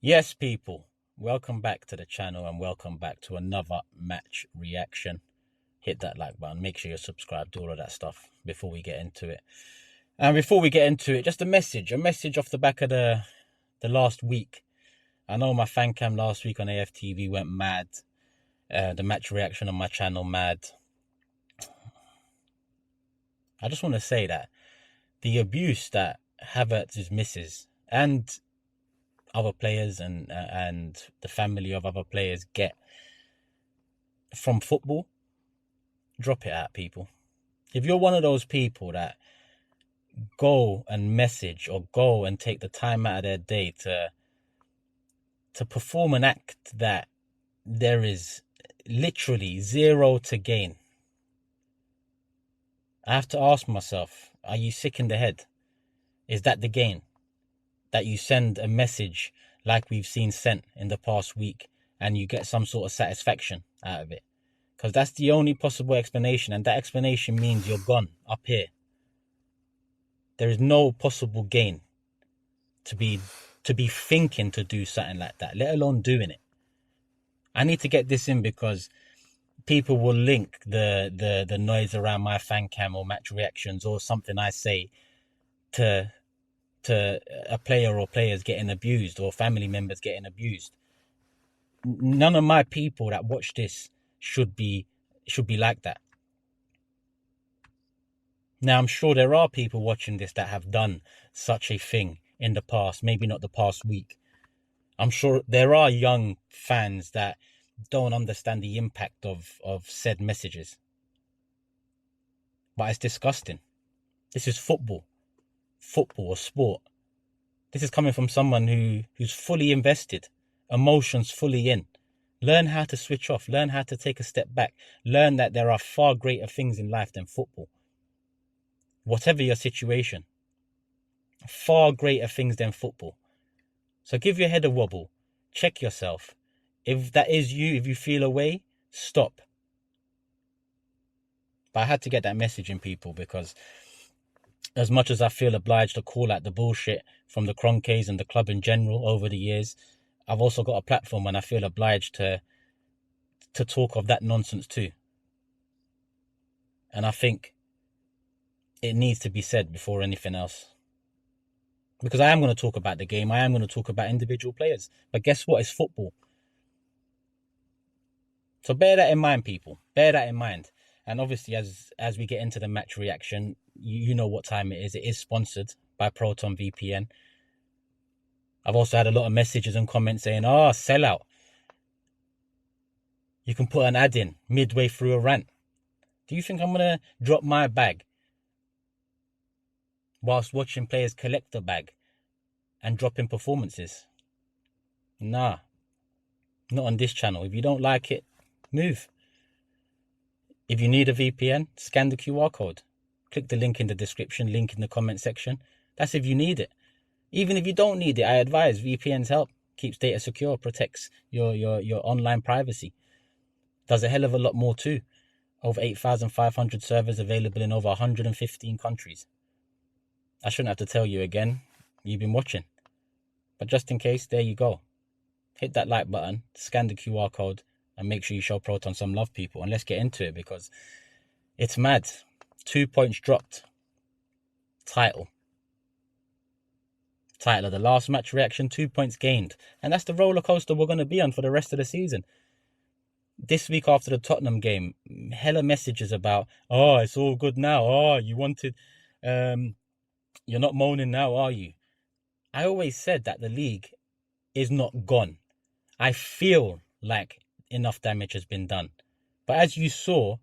Yes, people, welcome back to the channel and welcome back to another match reaction. Hit that like button, make sure you're subscribed, do all of that stuff before we get into it. And before we get into it, just a message off the back of the last week. I know my fan cam last week on AFTV went mad. The match reaction on my channel, mad. I just want to say that the abuse that Havertz's misses and other players and the family of other players get from football, drop it out, people. If you're one of those people that go and message or go and take the time out of their day to perform an act that there is literally zero to gain, I have to ask myself, are you sick in the head? Is that the gain? That you send a message like we've seen sent in the past week and you get some sort of satisfaction out of it? Because that's the only possible explanation, and that explanation means you're gone up here. There is no possible gain to be thinking to do something like that, let alone doing it. I need to get this in because people will link the noise around my fan cam or match reactions or something I say to a player or players getting abused or family members getting abused. None of my people that watch this should be like that. Now, I'm sure there are people watching this that have done such a thing in the past, maybe not the past week. I'm sure there are young fans that don't understand the impact of said messages. But it's disgusting. This is football or sport. This is coming from someone who's fully invested, emotions fully in. Learn how to switch off, learn how to take a step back, learn that there are far greater things in life than football. Whatever your situation, far greater things than football. So give your head a wobble, check yourself. If that is you, if you feel away, stop. But I had to get that message in, people, because as much as I feel obliged to call out the bullshit from the Cronkies and the club in general over the years, I've also got a platform and I feel obliged to talk of that nonsense too. And I think it needs to be said before anything else. Because I am going to talk about the game, I am going to talk about individual players. But guess what? It's football. So bear that in mind, people. Bear that in mind. And obviously, as we get into the match reaction, you know what time it is. It is sponsored by Proton VPN. I've also had a lot of messages and comments saying, oh, sellout. You can put an ad in midway through a rant. Do you think I'm going to drop my bag whilst watching players collect the bag and drop in performances? Nah, not on this channel. If you don't like it, move. If you need a VPN, scan the QR code. Click the link in the description, link in the comment section. That's if you need it. Even if you don't need it, I advise VPNs help. Keeps data secure, protects your online privacy. Does a hell of a lot more too. Over 8,500 servers available in over 115 countries. I shouldn't have to tell you again. You've been watching. But just in case, there you go. Hit that like button, scan the QR code, and make sure you show Proton some love, people. And let's get into it because it's mad. 2 points dropped. Title of the last match reaction, 2 points gained. And that's the roller coaster we're going to be on for the rest of the season. This week after the Tottenham game, hella messages about, oh, it's all good now. Oh, you wanted, you're not moaning now, are you? I always said that the league is not gone. I feel like enough damage has been done. But as you saw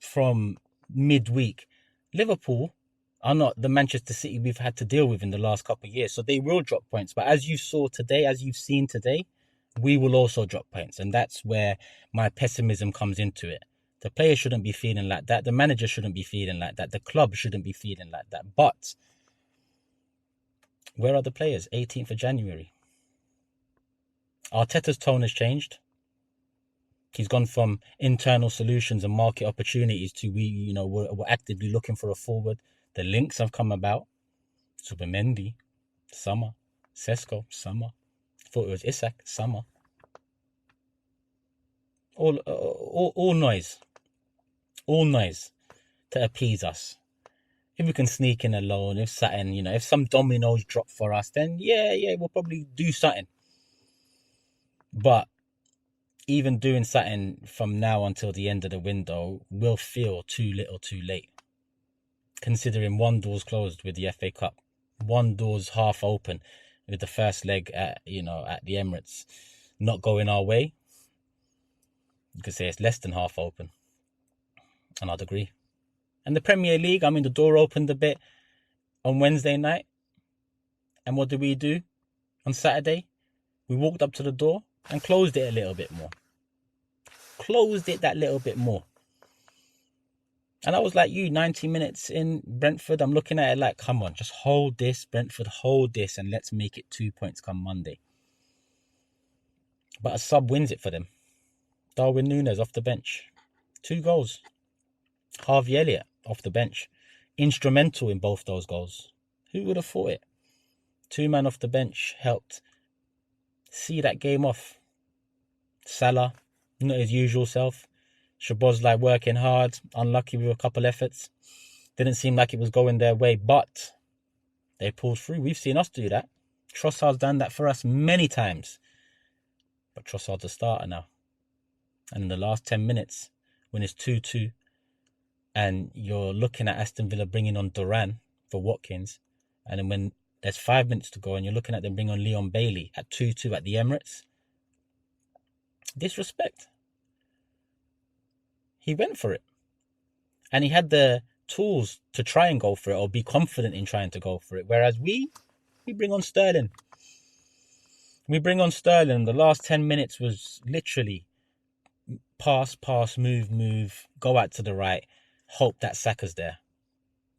from midweek, Liverpool are not the Manchester City we've had to deal with in the last couple of years. So they will drop points. But as you saw today, as you've seen today, we will also drop points. And that's where my pessimism comes into it. The players shouldn't be feeling like that. The manager shouldn't be feeling like that. The club shouldn't be feeling like that. But where are the players? 18th of January. Arteta's tone has changed. He's gone from internal solutions and market opportunities to we're actively looking for a forward. The links have come about. Zubimendi, summer. Sesko, summer. thought it was Isak, Summer. All noise. All noise to appease us. If we can sneak in alone, if something, if some dominoes drop for us, then yeah, we'll probably do something. But even doing something from now until the end of the window will feel too little too late. Considering one door's closed with the FA Cup, one door's half open with the first leg at the Emirates not going our way. You could say it's less than half open. And I'd agree. And the Premier League, the door opened a bit on Wednesday night. And what did we do on Saturday? We walked up to the door and closed it a little bit more. Closed it that little bit more. And I was like, 90 minutes in Brentford, I'm looking at it like, come on, just hold this, Brentford, hold this, and let's make it 2 points come Monday. But a sub wins it for them. Darwin Núñez off the bench. 2 goals. Harvey Elliott off the bench. Instrumental in both those goals. Who would have thought it? 2 men off the bench helped see that game off. Salah, not his usual self. Szoboszlai working hard, unlucky with a couple efforts. Didn't seem like it was going their way, but they pulled through. We've seen us do that. Trossard's done that for us many times. But Trossard's a starter now. And in the last 10 minutes, when it's 2-2, and you're looking at Aston Villa bringing on Duran for Watkins, and then when there's 5 minutes to go and you're looking at them bring on Leon Bailey at 2-2 at the Emirates, disrespect. He went for it. And he had the tools to try and go for it or be confident in trying to go for it. Whereas we bring on Sterling. We bring on Sterling. The last 10 minutes was literally pass, move, go out to the right, hope that Saka's there.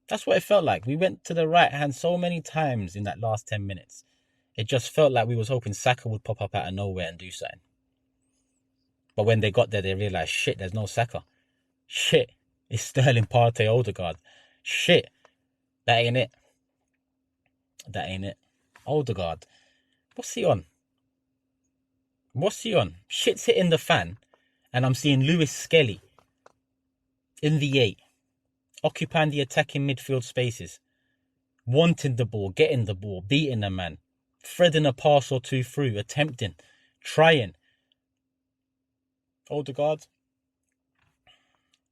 That's what it felt like. We went to the right hand so many times in that last 10 minutes. It just felt like we was hoping Saka would pop up out of nowhere and do something. But when they got there, they realised, shit, there's no Saka. Shit, it's Sterling, Partey, Odegaard. Shit, that ain't it. That ain't it. Odegaard, what's he on? What's he on? Shit's hitting the fan, and I'm seeing Lewis Skelly in the 8, occupying the attacking midfield spaces, wanting the ball, getting the ball, beating the man, threading a pass or two through, attempting, trying. Odegaard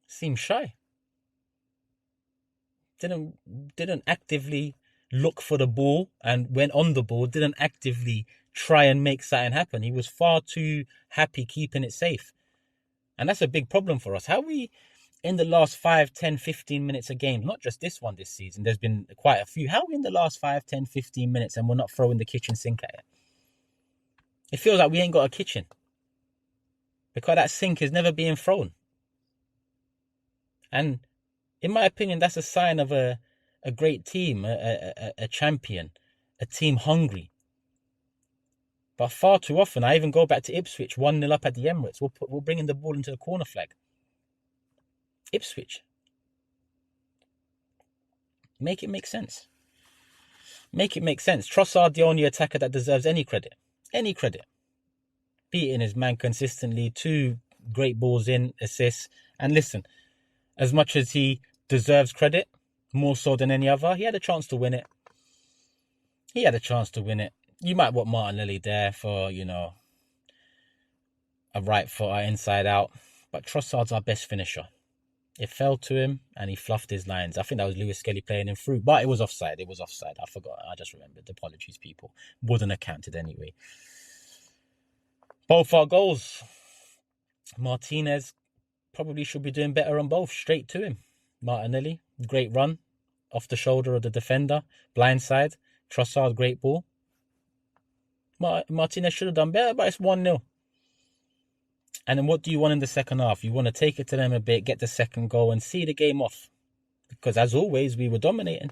seemed shy. Didn't actively look for the ball, and when on the ball, didn't actively try and make something happen. He was far too happy keeping it safe. And that's a big problem for us. How we, in the last 5, 10, 15 minutes of games, not just this one this season, there's been quite a few. How are we in the last 5, 10, 15 minutes and we're not throwing the kitchen sink at it? It feels like we ain't got a kitchen. Because that sink is never being thrown. And in my opinion, that's a sign of a great team, a champion, a team hungry. But far too often, I even go back to Ipswich, 1-0 up at the Emirates. We're bringing the ball into the corner flag. Ipswich. Make it make sense. Make it make sense. Trossard, the only attacker that deserves any credit. Any credit. Beating his man consistently, 2 great balls in, assists. And listen, as much as he deserves credit, more so than any other, he had a chance to win it. You might want Martinelli there for, a right footer inside out. But Trossard's our best finisher. It fell to him and he fluffed his lines. I think that was Lewis Skelly playing him through. But it was offside. I forgot. I just remembered. Apologies, people. Wouldn't have counted anyway. Both our goals. Martinez probably should be doing better on both. Straight to him. Martinelli, great run. Off the shoulder of the defender. Blindside. Trossard, great ball. Martinez should have done better, but it's 1-0. And then what do you want in the second half? You want to take it to them a bit, get the second goal and see the game off. Because as always, we were dominating.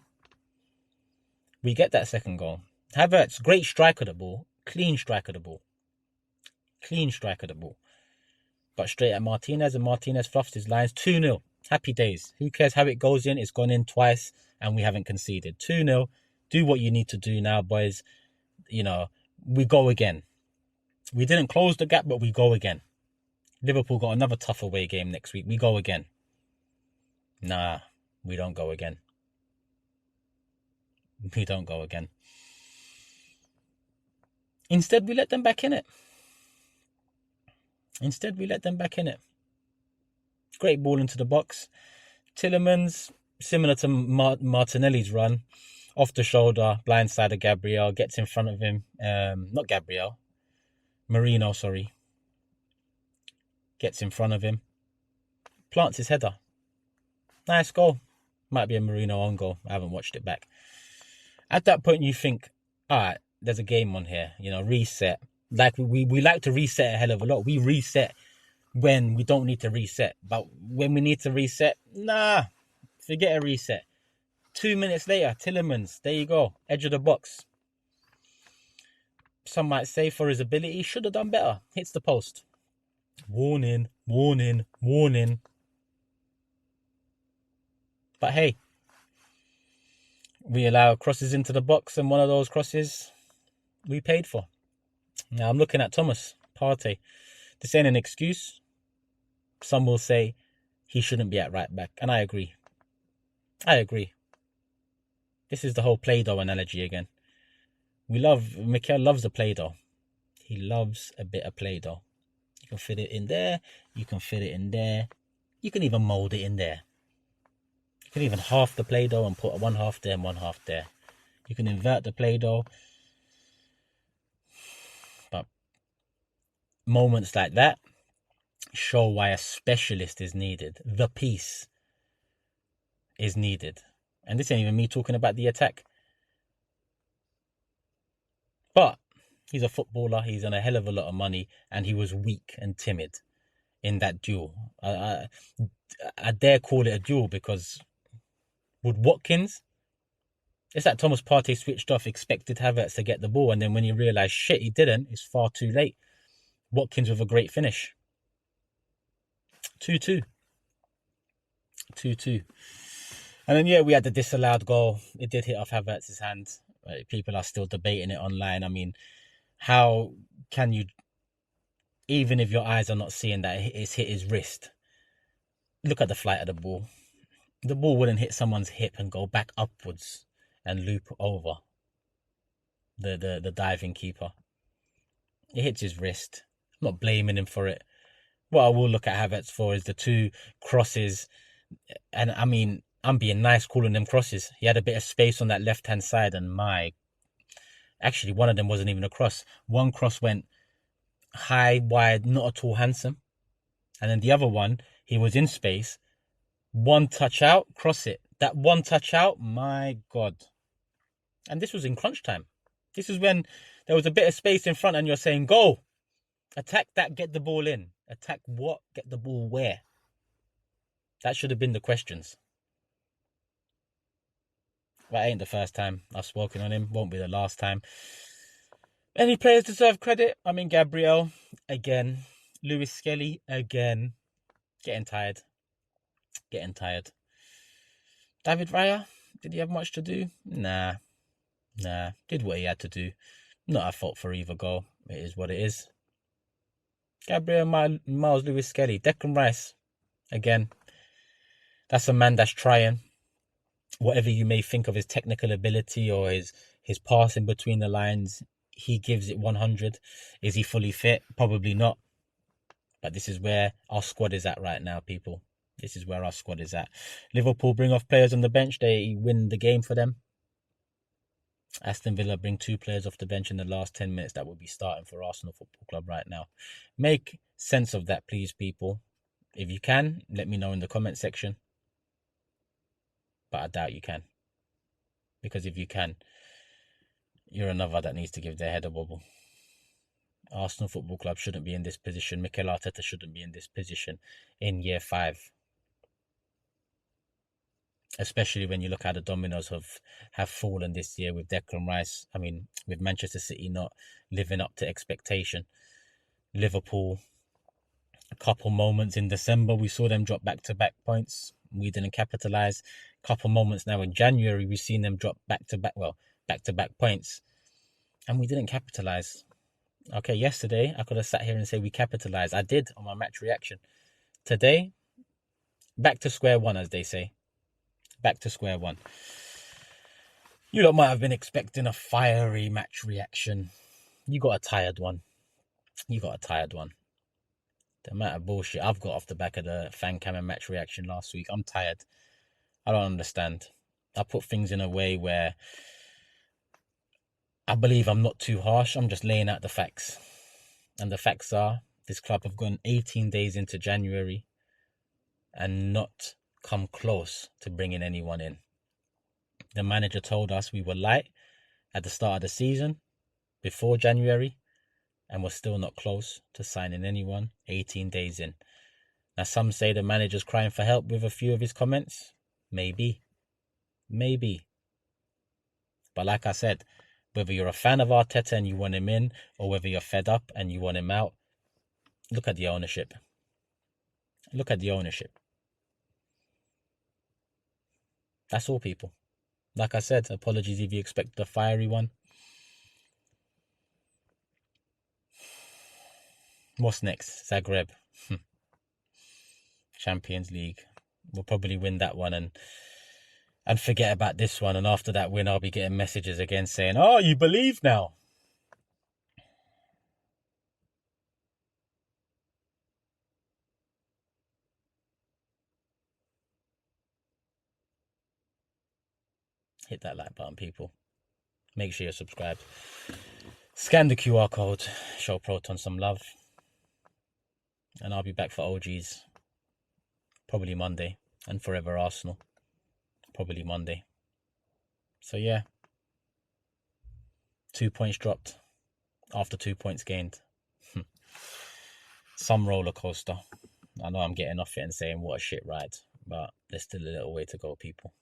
We get that second goal. Havertz, great strike of the ball. Clean strike of the ball. But straight at Martinez, and Martinez fluffs his lines. 2-0. Happy days. Who cares how it goes in? It's gone in twice and we haven't conceded. 2-0. Do what you need to do now, boys. We go again. We didn't close the gap, but we go again. Liverpool got another tough away game next week. We go again. Nah, we don't go again. We don't go again. Instead, we let them back in it. Great ball into the box. Tielemans, similar to Martinelli's run, off the shoulder, blindside of Gabriel, gets in front of him. Not Gabriel, Marino, sorry. Gets in front of him, plants his header. Nice goal. Might be a Marino own goal. I haven't watched it back. At that point, you think, all right, there's a game on here. Reset. Like we like to reset a hell of a lot. We reset when we don't need to reset. But when we need to reset, nah, forget a reset. 2 minutes later, Tielemans, there you go, edge of the box. Some might say for his ability, should have done better. Hits the post. Warning, warning, warning. But hey, we allow crosses into the box, and one of those crosses we paid for. Now I'm looking at Thomas Partey. This ain't an excuse. Some will say he shouldn't be at right back, and I agree. This is the whole Play-Doh analogy again. Mikel loves the Play-Doh. He loves a bit of Play-Doh. You can fit it in there. You can fit it in there. You can even mold it in there. You can even half the Play-Doh and put one half there and one half there. You can invert the Play-Doh. But moments like that show why a specialist is needed. The piece is needed. And this ain't even me talking about the attack. But he's a footballer. He's on a hell of a lot of money. And he was weak and timid in that duel. I dare call it a duel because with Watkins, it's like Thomas Partey switched off, expected Havertz to get the ball. And then when he realised, shit, he didn't, it's far too late. Watkins with a great finish. 2-2. And then, yeah, we had the disallowed goal. It did hit off Havertz's hand. People are still debating it online. I mean, how can you, even if your eyes are not seeing that it's hit his wrist, look at the flight of the ball. The ball wouldn't hit someone's hip and go back upwards and loop over the diving keeper. It hits his wrist. I'm not blaming him for it. What I will look at Havertz for is the two crosses. And I mean, I'm being nice calling them crosses. He had a bit of space on that left-hand side, and actually, one of them wasn't even a cross. One cross went high, wide, not at all handsome. And then the other one, he was in space. One touch out, cross it. That one touch out, my God. And this was in crunch time. This is when there was a bit of space in front and you're saying, go. Attack that, get the ball in. Attack what? Get the ball where? That should have been the questions. That ain't the first time I've spoken on him. Won't be the last time. Any players deserve credit? I mean, Gabriel, again. Lewis Skelly, again. Getting tired. David Raya, did he have much to do? Nah. Did what he had to do. Not at fault for either goal. It is what it is. Gabriel, Miles, Lewis Skelly, Declan Rice, again. That's a man that's trying. Whatever you may think of his technical ability or his passing between the lines, he gives it 100. Is he fully fit? Probably not. But this is where our squad is at right now, people. This is where our squad is at. Liverpool bring off players on the bench. They win the game for them. Aston Villa bring 2 players off the bench in the last 10 minutes that will be starting for Arsenal Football Club right now. Make sense of that, please, people. If you can, let me know in the comment section. But I doubt you can. Because if you can, you're another that needs to give their head a wobble. Arsenal Football Club shouldn't be in this position. Mikel Arteta shouldn't be in this position in year 5. Especially when you look how the dominoes have fallen this year with Declan Rice. I mean, with Manchester City not living up to expectation. Liverpool, a couple moments in December, we saw them drop back-to-back points. We didn't capitalise. Couple moments now in January, we've seen them drop back-to-back points. And we didn't capitalise. Okay, yesterday I could have sat here and say we capitalized. I did on my match reaction. Today, back to square one, as they say. Back to square one. You lot might have been expecting a fiery match reaction. You got a tired one. You got a tired one. The amount of bullshit I've got off the back of the fan cam and match reaction last week, I'm tired. I don't understand. I put things in a way where I believe I'm not too harsh. I'm just laying out the facts. And the facts are this club have gone 18 days into January and not come close to bringing anyone in. The manager told us we were light at the start of the season before January and we're still not close to signing anyone 18 days in. Now, some say the manager's crying for help with a few of his comments. Maybe. But like I said, whether you're a fan of Arteta and you want him in, or whether you're fed up and you want him out, look at the ownership. Look at the ownership. That's all, people. Like I said, apologies if you expect the fiery one. What's next? Zagreb. Champions League. We'll probably win that one and forget about this one. And after that win, I'll be getting messages again saying, oh, you believe now. Hit that like button, people. Make sure you're subscribed. Scan the QR code. Show Proton some love. And I'll be back for OGs. Probably Monday. And Forever Arsenal. Probably Monday. So yeah. 2 points dropped after 2 points gained. Some roller coaster. I know I'm getting off it and saying what a shit ride, but there's still a little way to go, people.